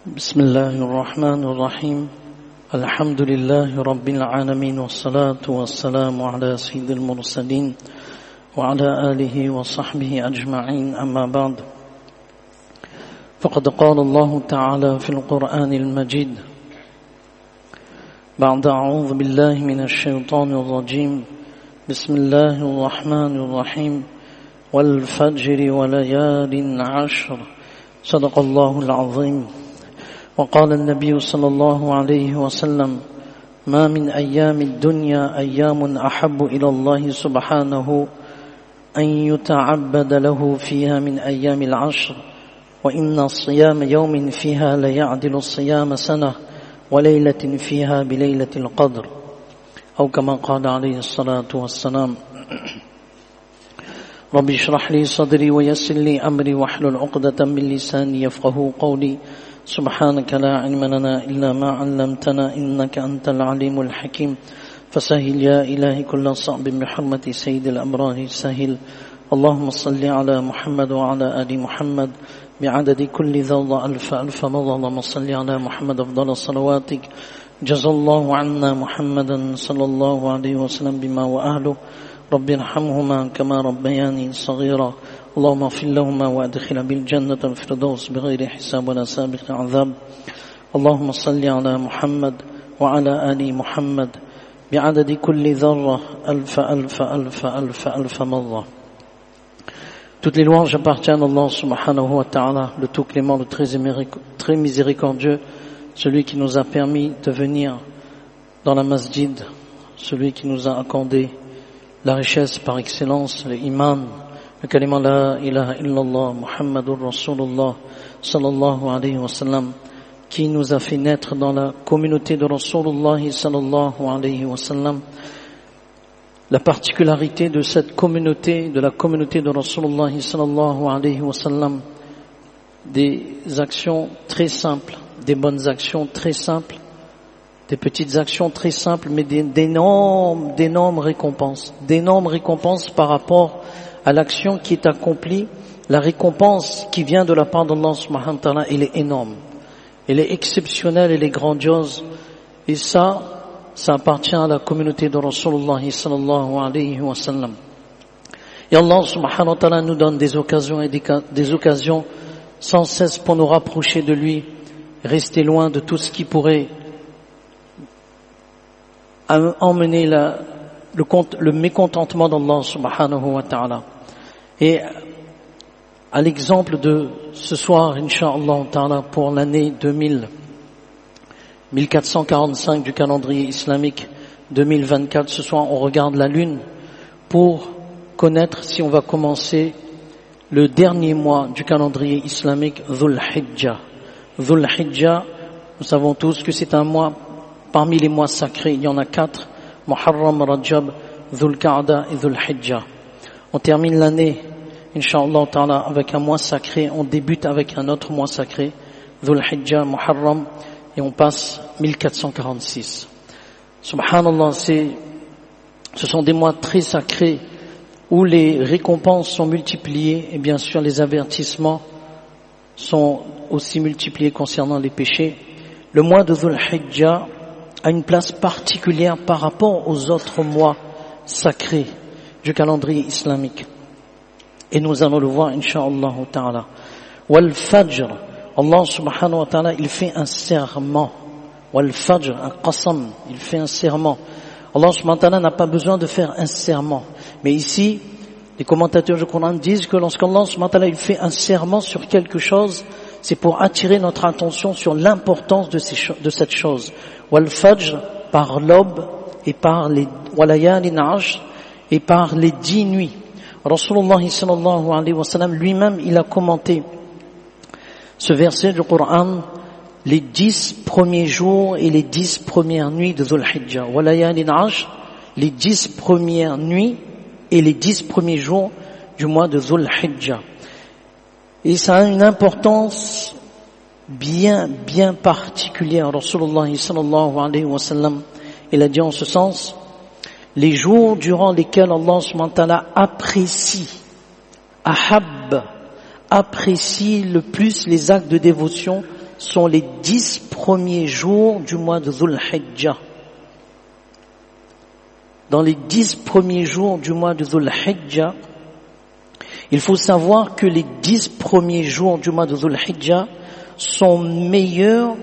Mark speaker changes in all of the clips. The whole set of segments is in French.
Speaker 1: بسم الله الرحمن الرحيم الحمد لله رب العالمين والصلاة والسلام على سيد المرسلين وعلى آله وصحبه أجمعين أما بعد فقد قال الله تعالى في القرآن المجيد بعد أعوذ بالله من الشيطان الرجيم بسم الله الرحمن الرحيم والفجر وليال عشر صدق الله العظيم وقال النبي صلى الله عليه وسلم ما من أيام الدنيا أيام أحب إلى الله سبحانه أن يتعبد له فيها من أيام العشر وإن صيام يوم فيها ليعدل صيام سنة وليلة فيها بليلة القدر أو كما قال عليه الصلاة والسلام رب اشرح لي صدري ويسر لي أمري واحلل عقدة من لساني يفقهوا قولي سبحانك لا علم لنا إلا ما علمتنا إنك أنت العليم الحكيم فسهل يا إلهي كل صعب بحرمة سيد الأمرار سهل اللهم صل على محمد وعلى آل محمد بعدد كل ذرة ألف مرة اللهم صل على محمد أفضل صلواتك جزى الله عنا محمدا صلى الله عليه وسلم بما وأهله رب ارحمهما كما ربياني صغيرا اللهم اغفر لهما وادخل بالجنة الفردوس بغير حساب ولا سابق عذاب اللهم صل على محمد وعلى آل محمد بعدد كل ذرة ألف مرة. Toutes les louanges appartiennent à Allah subhanahu wa ta'ala, le tout clément, le très miséricordieux, celui qui nous a permis de venir dans la masjid, celui qui nous a accordé la richesse par excellence, le iman, le kalima la ilaha illallah, Muhammadur Rasulullah sallallahu alayhi wa sallam, qui nous a fait naître dans la communauté de Rasulullah sallallahu alayhi wa sallam. La particularité de cette communauté, de la communauté de Rasulullah sallallahu alayhi wa sallam, des actions très simples, des bonnes actions très simples, des petites actions très simples, mais d'énormes récompenses par rapport à l'action qui est accomplie. La récompense qui vient de la part d'Allah subhanahu wa ta'ala, elle est énorme, elle est exceptionnelle, elle est grandiose, et ça appartient à la communauté de Rasulullah sallallahu alayhi wa sallam. Et Allah subhanahu wa ta'ala nous donne des occasions et des occasions sans cesse pour nous rapprocher de lui, rester loin de tout ce qui pourrait emmener le mécontentement d'Allah subhanahu wa ta'ala. Et à l'exemple de ce soir, incha'Allah ta'ala, pour l'année 1445 du calendrier islamique 2024, ce soir on regarde la lune pour connaître si on va commencer le dernier mois du calendrier islamique, Dhul Hijjah. Dhul Hijjah, nous savons tous que c'est un mois parmi les mois sacrés, il y en a 4, Muharram, Rajab, Dhul Qa'da et Dhul Hijjah. On termine l'année, incha'Allah ta'ala, avec un mois sacré, on débute avec un autre mois sacré, Dhul Hijjah, Muharram, et on passe 1446. Subhanallah, ce sont des mois très sacrés où les récompenses sont multipliées et bien sûr les avertissements sont aussi multipliés concernant les péchés. Le mois de Dhul Hijjah a une place particulière par rapport aux autres mois sacrés du calendrier islamique. Et nous allons le voir, incha'Allah ta'ala. Wal Fajr, Allah subhanahu wa ta'ala, il fait un serment. Wal Fajr, un qasam, il fait un serment. Allah subhanahu wa ta'ala n'a pas besoin de faire un serment. Mais ici, les commentateurs du Coran disent que lorsqu'Allah subhanahu wa ta'ala, il fait un serment sur quelque chose, c'est pour attirer notre attention sur l'importance de cette chose. Wal Fajr, par l'aube et par les walayalin ashr et par les 10 nuits. Rasulullah sallallahu alayhi wa sallam lui-même, il a commenté ce verset du Coran, les 10 premiers jours et les 10 premières nuits de Dhul Hijjah. Walayalin ashr, les 10 premières nuits et les 10 premiers jours du mois de Dhul Hijjah. Et ça a une importance bien particulière. Rasulullah sallallahu alayhi wa sallam, il a dit en ce sens, les jours durant lesquels Allah subhanahu wa ta'ala apprécie, apprécie le plus les actes de dévotion, sont les 10 premiers jours du mois de Dhul Hijjah. Dans les 10 premiers jours du mois de Dhul Hijjah, il faut savoir que les 10 premiers jours du mois de Dhul Hijjah sont meilleurs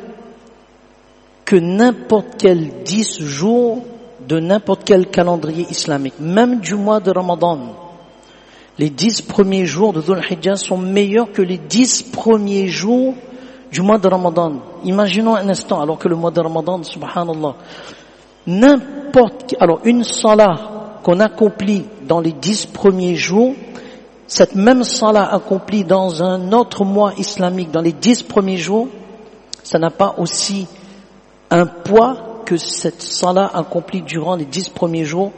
Speaker 1: que n'importe quel 10 jours de n'importe quel calendrier islamique, même du mois de Ramadan. Les 10 premiers jours de Dhul Hijjah sont meilleurs que les 10 premiers jours du mois de Ramadan. Imaginons un instant, alors que le mois de Ramadan, subhanallah, alors une salat qu'on accomplit dans les 10 premiers jours, cette même salat accomplie dans un autre mois islamique, dans les 10 premiers jours, ça n'a pas aussi un poids que cette salat accomplie durant les 10 premiers jours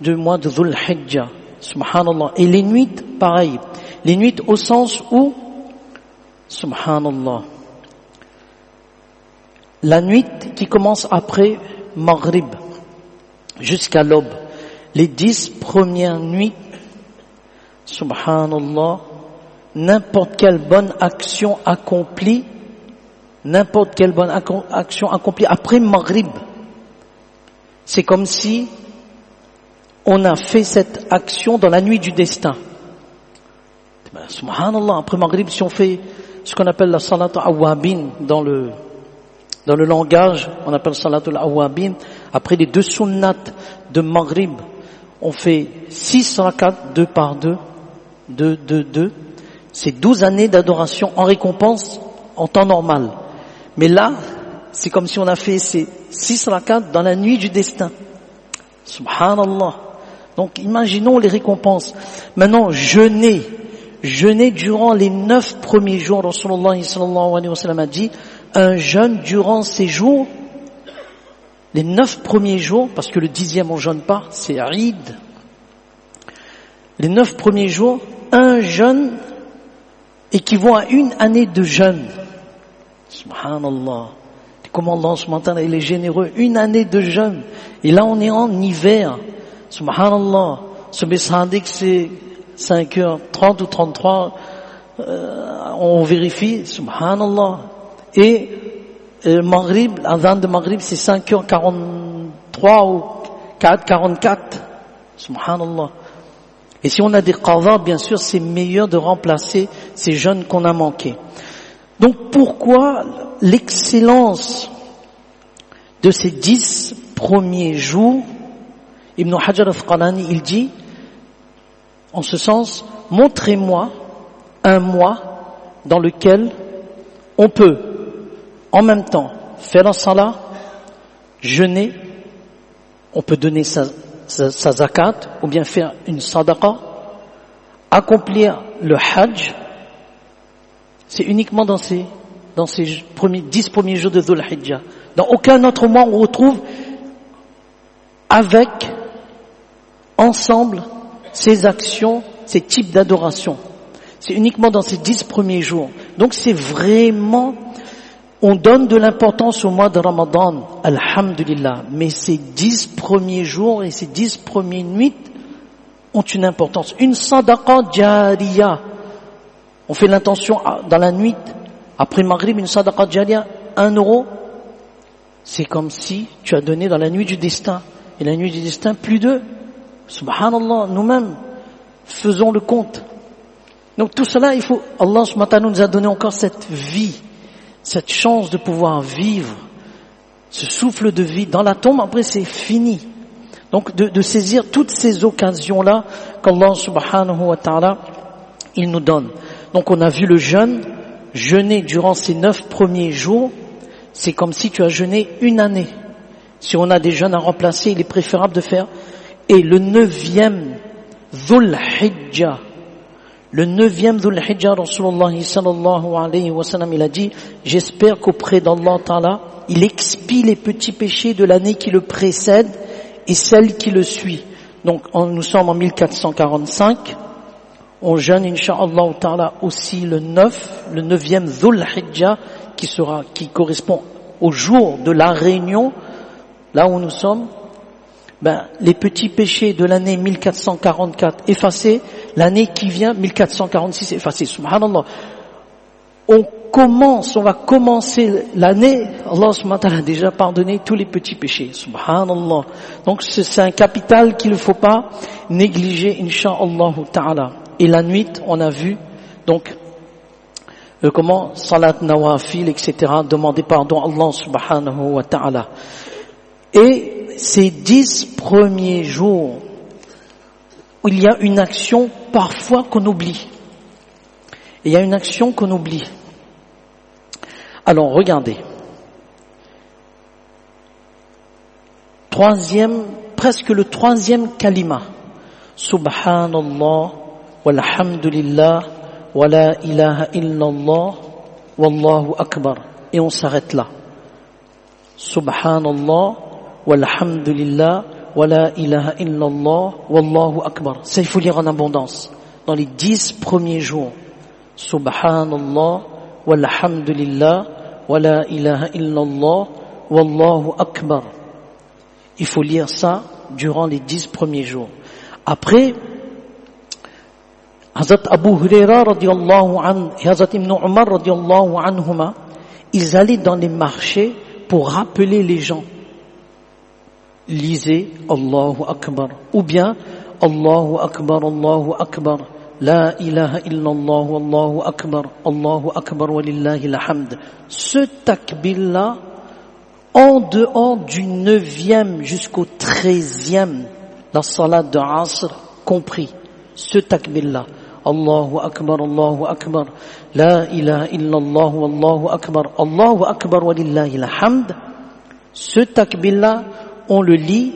Speaker 1: du mois de Dhul Hijjah. Subhanallah. Et les nuits, pareil. Les nuits au sens où, subhanallah, la nuit qui commence après Maghrib jusqu'à l'aube, les 10 premières nuits, subhanallah, n'importe quelle bonne action accomplie après Maghrib, c'est comme si on a fait cette action dans la nuit du destin. Subhanallah, après Maghrib, si on fait ce qu'on appelle la salat al-awwabin dans le langage, on appelle salat al-awwabin, après les 2 sunnat de Maghrib, on fait 6 rakats, 2 par 2, 2, 2, 2. C'est 12 années d'adoration en récompense en temps normal. Mais là, c'est comme si on a fait ces 6 rakats dans la nuit du destin. Subhanallah. Donc imaginons les récompenses. Maintenant, jeûner durant les 9 premiers jours, Rasulullah sallallahu alayhi wa sallam a dit, un jeûne durant ces jours, les 9 premiers jours, parce que le 10e on jeûne pas, c'est Eid. Les 9 premiers jours, un jeûne équivaut à une année de jeûne. Subhanallah. Comment Allah subhanahu wa ta'ala, il est généreux. Une année de jeûne. Et là on est en hiver. Subhanallah. Ce Sadik c'est 5h30 ou 33. On vérifie. Subhanallah. Et Maghrib, l'adhan de Maghrib c'est 5h43 ou 4h44. Subhanallah. Et si on a des qadha, bien sûr, c'est meilleur de remplacer ces jeûnes qu'on a manqués. Donc pourquoi l'excellence de ces 10 premiers jours, Ibn Hajar al-Asqalani, il dit, en ce sens, montrez-moi un mois dans lequel on peut, en même temps, faire la salat, jeûner, on peut donner sa zakat, ou bien faire une sadaqa, accomplir le hajj. C'est uniquement dans ces 10 premiers jours de Dhul Hijjah. Dans aucun autre mois on retrouve ensemble ces actions, ces types d'adoration. C'est uniquement dans ces 10 premiers jours. Donc c'est vraiment, on donne de l'importance au mois de Ramadan, alhamdulillah. Mais ces 10 premiers jours et ces 10 premières nuits ont une importance. Une sadaqa jariya. On fait l'intention dans la nuit, après Maghrib, une sadaqa jariya, 1 euro. C'est comme si tu as donné dans la nuit du destin. Et la nuit du destin, plus de, subhanallah, nous-mêmes, faisons le compte. Donc tout cela, Allah subhanahu wa ta'ala nous a donné encore cette vie, cette chance de pouvoir vivre, ce souffle de vie. Dans la tombe, après c'est fini. Donc de saisir toutes ces occasions-là qu'Allah subhanahu wa ta'ala, il nous donne. Donc on a vu le jeûner durant ces 9 premiers jours, c'est comme si tu as jeûné une année. Si on a des jeûnes à remplacer, il est préférable de faire. Et le 9e Dhul Hijjah, Rasulullah sallallahu alayhi wa sallam, il a dit, j'espère qu'auprès d'Allah Ta'ala, il expie les petits péchés de l'année qui le précède et celle qui le suit. Donc nous sommes en 1445. On jeûne, incha'Allah ta'ala, aussi le 9e Dhul Hijjah, qui correspond au jour de la réunion, là où nous sommes. Les petits péchés de l'année 1444 effacés, l'année qui vient, 1446 effacés. Subhanallah. On on va commencer l'année, Allah subhanahu wa ta'ala a déjà pardonné tous les petits péchés. Subhanallah. Donc c'est un capital qu'il ne faut pas négliger, insha'Allah ta'ala. Et la nuit, on a vu, donc, comment salat nawafil, etc., demander pardon à Allah subhanahu wa ta'ala. Et ces 10 premiers jours, où il y a une action parfois qu'on oublie. Et il y a une action qu'on oublie. Alors, regardez. Presque le troisième kalima. Subhanallah, walhamdulillah, wa la ilaha illallah, wallahu akbar. Et on s'arrête là. Subhanallah, walhamdulillah, wa la ilaha illallah, wallahu akbar. Ça, il faut lire en abondance. Dans les 10 premiers jours. Subhanallah, walhamdulillah, wa la ilaha illallah, wallahu akbar. Il faut lire ça durant les 10 premiers jours. Après, Hazrat Abu Huraira radiyallahu anhu et Hazrat Ibn Umar radiyallahu anhuma, ils allaient dans les marchés pour rappeler les gens. Lisez Allahu Akbar. Ou bien Allahu Akbar, La ilaha illallah, Allahu Akbar wa lillahi alhamd. Ce takbir-là, en dehors du 9e jusqu'au 13e, la salat de Asr compris, ce takbir-là. Allahu Akbar, La ilaha illallah, Allahu Akbar wa lillahi alhamd. Ce takbir-là, on le lit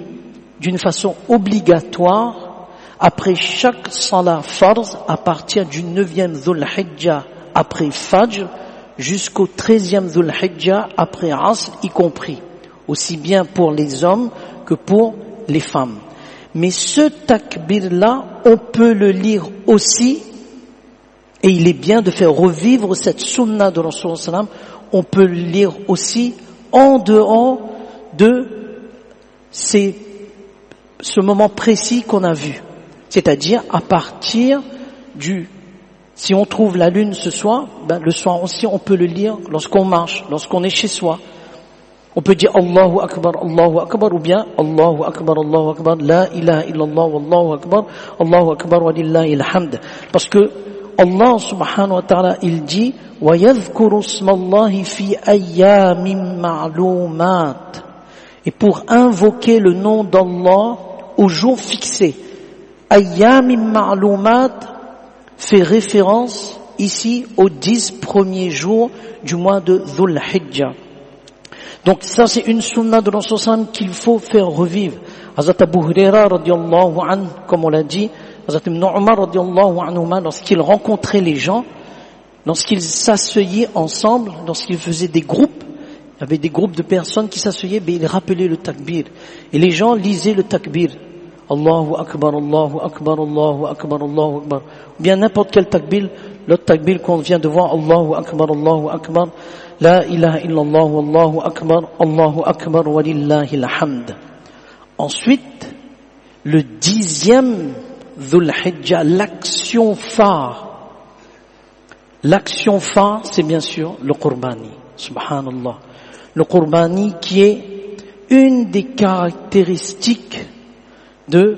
Speaker 1: d'une façon obligatoire après chaque salat farz à partir du 9e Dhul Hijjah après Fajr jusqu'au 13e Dhul Hijjah après Asr y compris, aussi bien pour les hommes que pour les femmes. Mais ce takbir-là, on peut le lire aussi, et il est bien de faire revivre cette sunna de Rasulullah sallam, on peut le lire aussi en dehors de ce moment précis qu'on a vu. C'est-à-dire à partir si on trouve la lune ce soir, le soir aussi on peut le lire lorsqu'on marche, lorsqu'on est chez soi. On peut dire Allahu Akbar ou bien Allahu Akbar, La ilaha illallah, Allahu Akbar wa lillahi alhamd. Parce que Allah subhanahu wa ta'ala, il dit wa yadhkuru ismallahi fi ayyamin ma'lumat. Et pour invoquer le nom d'Allah au jour fixé. Ayyamim ma'lumat fait référence ici aux 10 premiers jours du mois de Dhul Hijjah. Donc ça c'est une sunna de Rasul sallam qu'il faut faire revivre. Hazrat Abu Huraira radiyallahu anhu, comme on l'a dit, Hazrat Ibn Umar radiyallahu anhu, lorsqu'il rencontrait les gens, lorsqu'ils s'asseyaient ensemble, lorsqu'ils faisaient des groupes, il y avait des groupes de personnes qui s'asseyaient, ils rappelaient le takbir. Et les gens lisaient le takbir. Allahu Akbar, Allahu Akbar, Allahu Akbar, Allahu Akbar. Ou bien n'importe quel takbir, l'autre takbir qu'on vient de voir, Allahu Akbar, La ilaha illallah, Allahu Akbar wa lillahi alhamd. Ensuite, le 10e Dhul Hijjah, l'action phare. L'action phare, c'est bien sûr le Qurbani. Subhanallah. Le Qurbani qui est une des caractéristiques de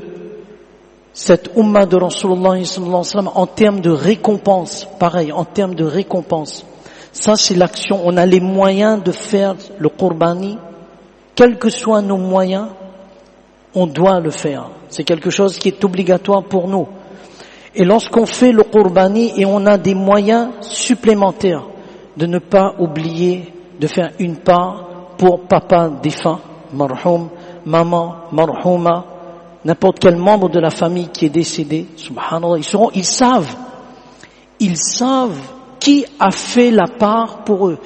Speaker 1: cette umma de Rasulullah sallallahu alayhi wa sallam en termes de récompense. Pareil, en termes de récompense. Ça, c'est l'action. On a les moyens de faire le Qurbani. Quels que soient nos moyens, on doit le faire. C'est quelque chose qui est obligatoire pour nous. Et lorsqu'on fait le Qurbani et on a des moyens supplémentaires, de ne pas oublier de faire une part pour papa défunt, marhoum, maman, marhouma, n'importe quel membre de la famille qui est décédé, subhanallah, ils savent qui a fait la part pour eux.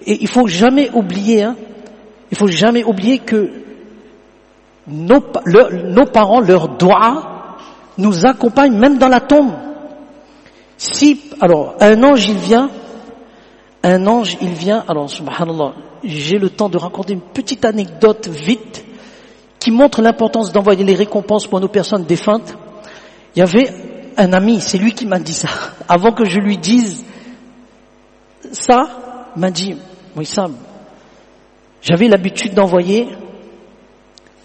Speaker 1: Et il faut jamais oublier que nos parents, leurs doigts, nous accompagnent même dans la tombe. Alors, un ange il vient, alors subhanallah, j'ai le temps de raconter une petite anecdote vite, qui montre l'importance d'envoyer les récompenses pour nos personnes défuntes. Il y avait un ami, c'est lui qui m'a dit ça, avant que je lui dise ça m'a dit, Wissam, j'avais l'habitude d'envoyer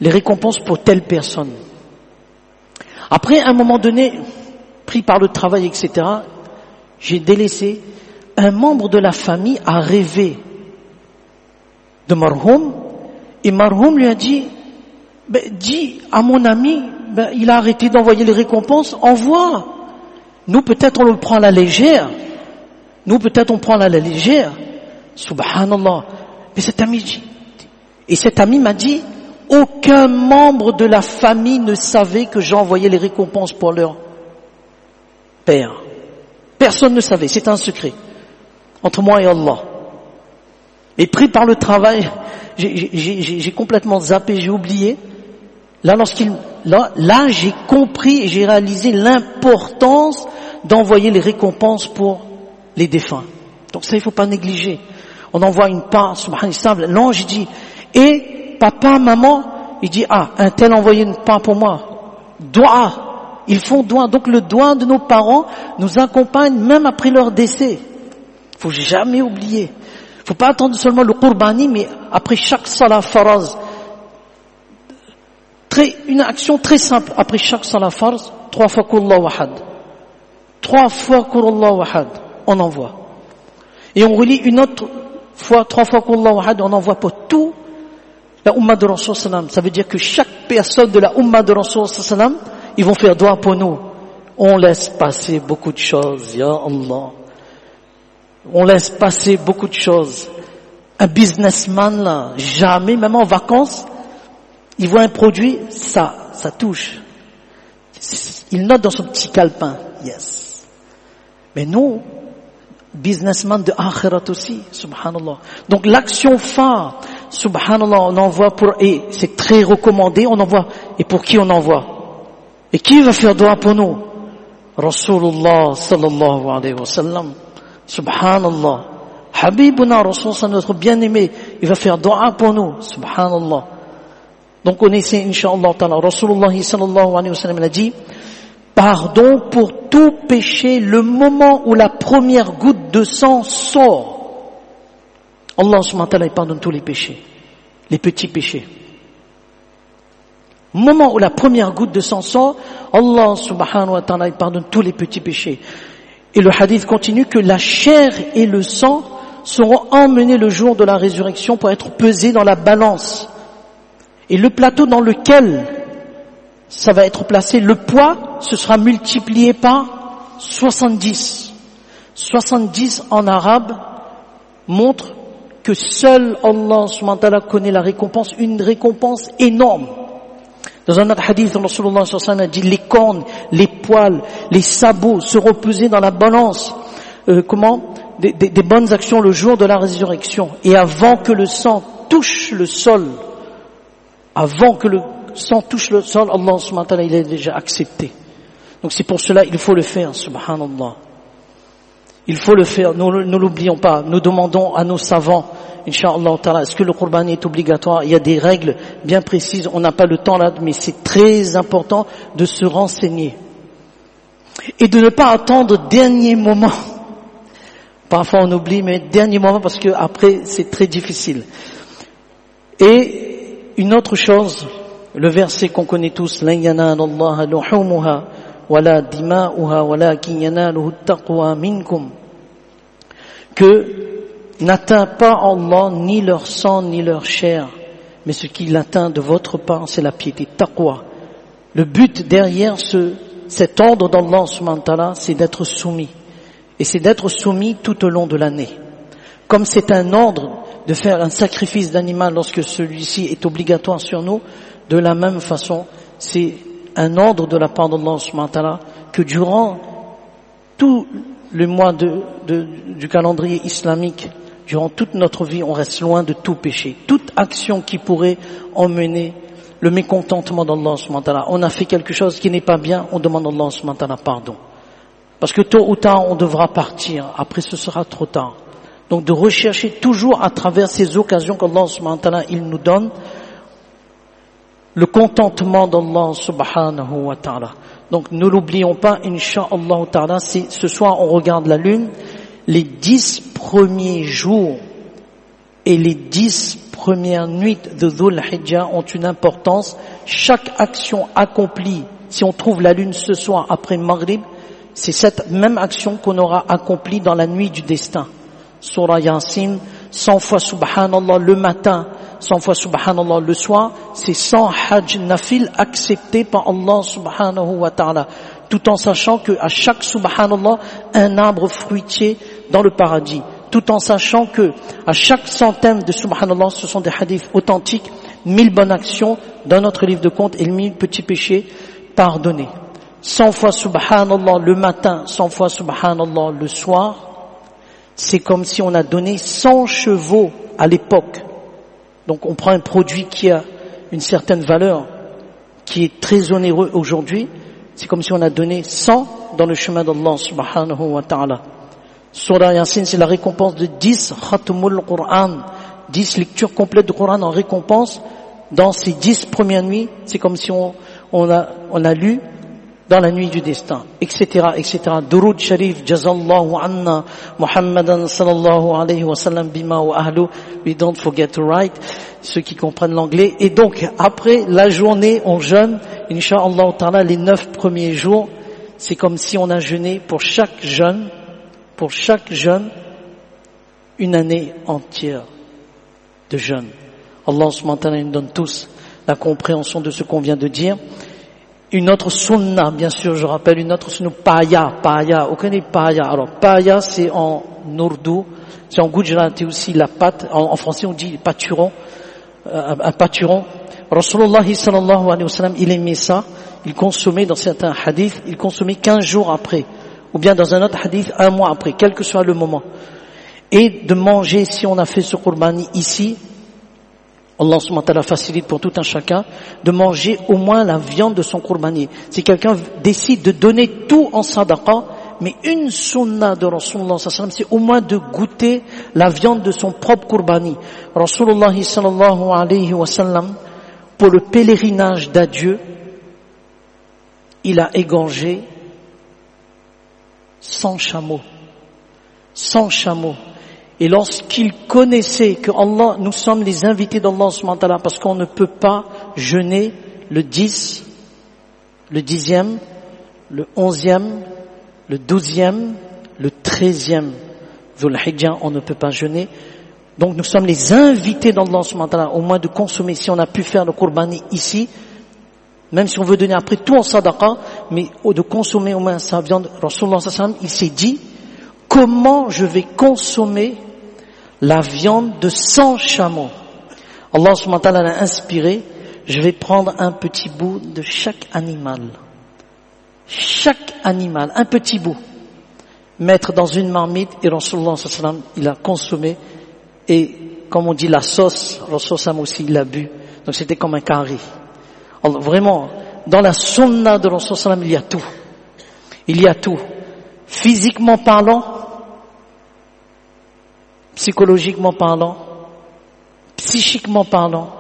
Speaker 1: les récompenses pour telle personne. Après, à un moment donné, pris par le travail, etc., j'ai délaissé. Un membre de la famille a rêvé de Marhoum, et Marhoum lui a dit, dis à mon ami, il a arrêté d'envoyer les récompenses, envoie. Nous peut-être on le prend à la légère. Subhanallah. Mais cet ami m'a dit, aucun membre de la famille ne savait que j'envoyais les récompenses pour leur père. Personne ne savait, c'est un secret entre moi et Allah. Et pris par le travail, j'ai complètement zappé, j'ai oublié. Là, j'ai compris et j'ai réalisé l'importance d'envoyer les récompenses pour les défunts. Donc ça, il faut pas négliger. On envoie une part, subhanallah, l'ange dit, et papa, maman, il dit, un tel a envoyé une part pour moi. Doua. Ils font doua. Donc le doua de nos parents nous accompagne même après leur décès. Faut jamais oublier. Faut pas attendre seulement le qurbani, mais après chaque salat faraz. Une action très simple. Après chaque salat faraz, 3 fois Qul wahad. 3 fois Qul wahad. On envoie. Et on relit une autre fois, 3 fois Qul wahad, on envoie pour tout la Ummah de Rasul sallam. Ça veut dire que chaque personne de la Ummah de Rasul sallam, ils vont faire doua pour nous. On laisse passer beaucoup de choses, ya Allah. On laisse passer beaucoup de choses. Un businessman là, jamais, même en vacances, il voit un produit, ça touche. Il note dans son petit calepin, yes. Mais nous, businessman de akhirat aussi, subhanallah. Donc l'action phare, subhanallah, on envoie et c'est très recommandé, on envoie. Et pour qui on envoie? Et qui va faire doua pour nous? Rasulullah sallallahu alayhi wa sallam. Subhanallah. Habibuna Rasul, notre bien-aimé, il va faire doua pour nous. Subhanallah. Donc on essaie, incha'Allah ta'ala. Rasulullah sallallahu alayhi wa sallam a dit, pardon pour tout péché le moment où la première goutte de sang sort. Allah subhanahu wa ta'ala, il pardonne tous les péchés. Les petits péchés. Au moment où la première goutte de sang sort, Allah subhanahu wa ta'ala, il pardonne tous les petits péchés. Et le hadith continue que la chair et le sang seront emmenés le jour de la résurrection pour être pesés dans la balance. Et le plateau dans lequel ça va être placé, le poids, ce sera multiplié par 70. 70 en arabe montre que seul Allah subhanahu wa ta'ala connaît la récompense, une récompense énorme. Dans un autre hadith, Rasulullah sallallahu alayhi wa sallam a dit, les cornes, les poils, les sabots seront pesés dans la balance. Des bonnes actions le jour de la résurrection. Et avant que le sang touche le sol, Allah subhanahu wa ta'ala, il est déjà accepté. Donc c'est pour cela, il faut le faire, subhanallah. Il faut le faire, nous ne l'oublions pas. Nous demandons à nos savants, incha'Allah ta'ala, est-ce que le qurbani est obligatoire? Il y a des règles bien précises, on n'a pas le temps là, mais c'est très important de se renseigner. Et de ne pas attendre dernier moment. Parfois on oublie, mais dernier moment parce que après c'est très difficile. Et une autre chose, le verset qu'on connaît tous, lan yanala Allaha luhumuha wala dima'uha walakin yanaluhu at-taqwa minkum, que n'atteint pas Allah ni leur sang ni leur chair, mais ce qui l'atteint de votre part, c'est la piété, taqwa. Le but derrière cet ordre d'Allah subhanahu wa ta'ala, c'est d'être soumis. Et c'est d'être soumis tout au long de l'année. Comme c'est un ordre de faire un sacrifice d'animal lorsque celui-ci est obligatoire sur nous, de la même façon, c'est un ordre de la part d'Allah subhanahu wa ta'ala que durant tout le mois du calendrier islamique, durant toute notre vie, on reste loin de tout péché. Toute action qui pourrait emmener le mécontentement d'Allah subhanahu wa ta'ala. On a fait quelque chose qui n'est pas bien, on demande à Allah subhanahu wa ta'ala pardon. Parce que tôt ou tard, on devra partir. Après, ce sera trop tard. Donc, de rechercher toujours à travers ces occasions qu'Allah subhanahu wa ta'ala, il nous donne, le contentement d'Allah subhanahu wa ta'ala. Donc, ne l'oublions pas, incha'Allah ta'ala, ce soir, on regarde la lune. les 10 premiers jours et les 10 premières nuits de Dhul Hijjah ont une importance. Chaque action accomplie, si on trouve la lune ce soir après Maghrib, c'est cette même action qu'on aura accomplie dans la nuit du destin. Surah Yasin, 100 fois Subhanallah le matin, 100 fois Subhanallah le soir, c'est 100 Hajj Nafil acceptés par Allah Subhanahu wa ta'ala. Tout en sachant que à chaque Subhanallah, un arbre fruitier dans le paradis. Tout en sachant que à chaque centaine de Subhanallah, ce sont des hadiths authentiques, 1000 bonnes actions dans notre livre de comptes et 1000 petits péchés pardonnés. 100 fois Subhanallah le matin, 100 fois Subhanallah le soir, c'est comme si on a donné 100 chevaux à l'époque. Donc on prend un produit qui a une certaine valeur, qui est très onéreux aujourd'hui, c'est comme si on a donné 100 dans le chemin d'Allah subhanahu wa ta'ala. Surah Yasin, c'est la récompense de 10 khatmul Qur'an, 10 lectures complètes du Qur'an en récompense dans ces 10 premières nuits. C'est comme si on a lu dans la nuit du destin, etc., etc. Durud Sharif, Jazallahu anna, Muhammadan sallallahu alayhi wa sallam bima wa ahlu, we don't forget to write, ceux qui comprennent l'anglais. Et donc, après la journée, on jeûne, Inch'Allah ta'ala, les 9 premiers jours, c'est comme si on a jeûné pour chaque jeûne, une année entière de jeûne. Allah subhanahu wa ta'ala nous donne tous la compréhension de ce qu'on vient de dire. Une autre sunna, bien sûr, je rappelle, une autre sunna, paya. Vous connaissez paya? Alors, paya, c'est en ourdou, c'est en gujarati aussi, la pâte. En français, on dit pâturon, un pâturon. Rasulullah sallallahu alayhi wa sallam, il aimait ça. Il consommait dans certains hadiths, il consommait 15 jours après. Ou bien dans un autre hadith, 1 mois après, quel que soit le moment. Et de manger, si on a fait ce qurbani ici, Allah subhanahu wa ta'ala facilite pour tout un chacun de manger au moins la viande de son qurbani. Si quelqu'un décide de donner tout en sadaqa, mais une sunna de Rasulullah sallallahu alayhi wa sallam, c'est au moins de goûter la viande de son propre qurbani. Rasulullah sallallahu alayhi wa sallam, pour le pèlerinage d'adieu, il a égorgé 100 chameaux. 100 chameaux. Et lorsqu'il connaissait que Allah, nous sommes les invités d'Allah subhanahu wa ta'ala, parce qu'on ne peut pas jeûner le 10, le 10e, le 11e, le 12e, le 13e Dhul Hijjah, on ne peut pas jeûner. Donc nous sommes les invités d'Allah subhanahu wa ta'ala, au moins de consommer, si on a pu faire le qurbani ici, même si on veut donner après tout en sadaqa, mais de consommer au moins sa viande. Rasulullah sallallahu alayhi wa sallam, il s'est dit, comment je vais consommer la viande de 100 chameaux? Allah subhanahu wa ta'ala l'a inspiré, je vais prendre un petit bout de chaque animal. Chaque animal, un petit bout. Mettre dans une marmite, et Rasulullah sallallahu alayhi wa sallam, il a consommé, et comme on dit la sauce, Rasulullah sallallahu alayhi wa sallam aussi, il a bu. Donc c'était comme un carré. Alors, vraiment, dans la sunna de Rasulullah sallallahu alayhi wa sallam, il y a tout. Il y a tout. Physiquement parlant, psychologiquement parlant, psychiquement parlant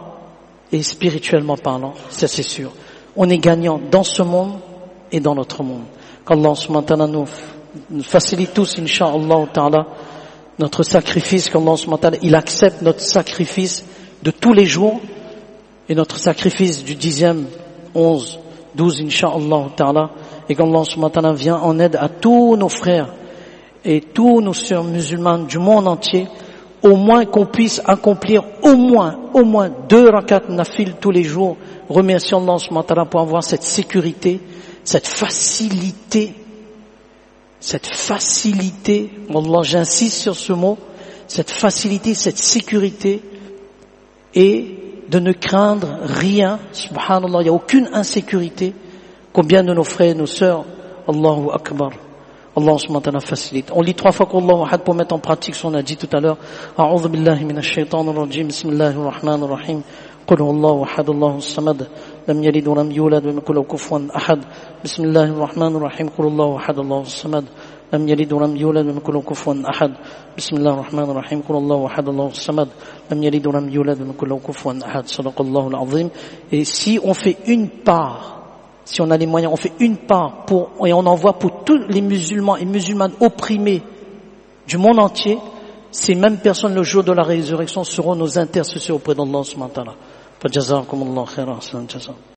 Speaker 1: et spirituellement parlant, ça c'est sûr. On est gagnant dans ce monde et dans notre monde. Qu'Allah subhanahu wa ta'ala nous facilite tous, incha'Allah ta'ala, notre sacrifice, qu'Allah subhanahu wa ta'ala, il accepte notre sacrifice de tous les jours et notre sacrifice du 10e, 11, 12, incha'Allah ta'ala, et qu'Allah subhanahu wa ta'ala vient en aide à tous nos frères et tous nos sœurs musulmanes du monde entier, au moins qu'on puisse accomplir au moins 2 rakat nafil tous les jours. Remercions Allah subhanahu wa ta'ala pour avoir cette sécurité, cette facilité, Wallah, j'insiste sur ce mot, cette facilité, cette sécurité, et de ne craindre rien, subhanallah, il n'y a aucune insécurité. Combien de nos frères et nos sœurs, Allahu Akbar, Allah subhanahu wa ta'ala facilite. On lit 3 fois qu'Allahu Ahad pour mettre en pratique ce qu'on a dit tout à l'heure. A'udhu billahi minash shaitanir rajim, bismillahir rahmanir rahim. قل هو الله أحد الله الصمد لم يلد ولم يولد ولم يكن له كفوا أحد بسم الله الرحمن الرحيم قل الله أحد الله الصمد لم يلد ولم يولد ولم يكن له كفوا أحد بسم الله الرحمن الرحيم قل الله أحد الله الصمد لم يلد ولم يولد ولم يكن له كفوا أحد صدق الله العظيم. Et si on fait une part, si on a les moyens, on fait une part et on envoie pour tous les musulmans et musulmanes opprimés du monde entier, ces mêmes personnes le jour de la résurrection seront nos intercesseurs auprès d'Allah subhanahu wa ta'ala. Fajazakumullahu khairan.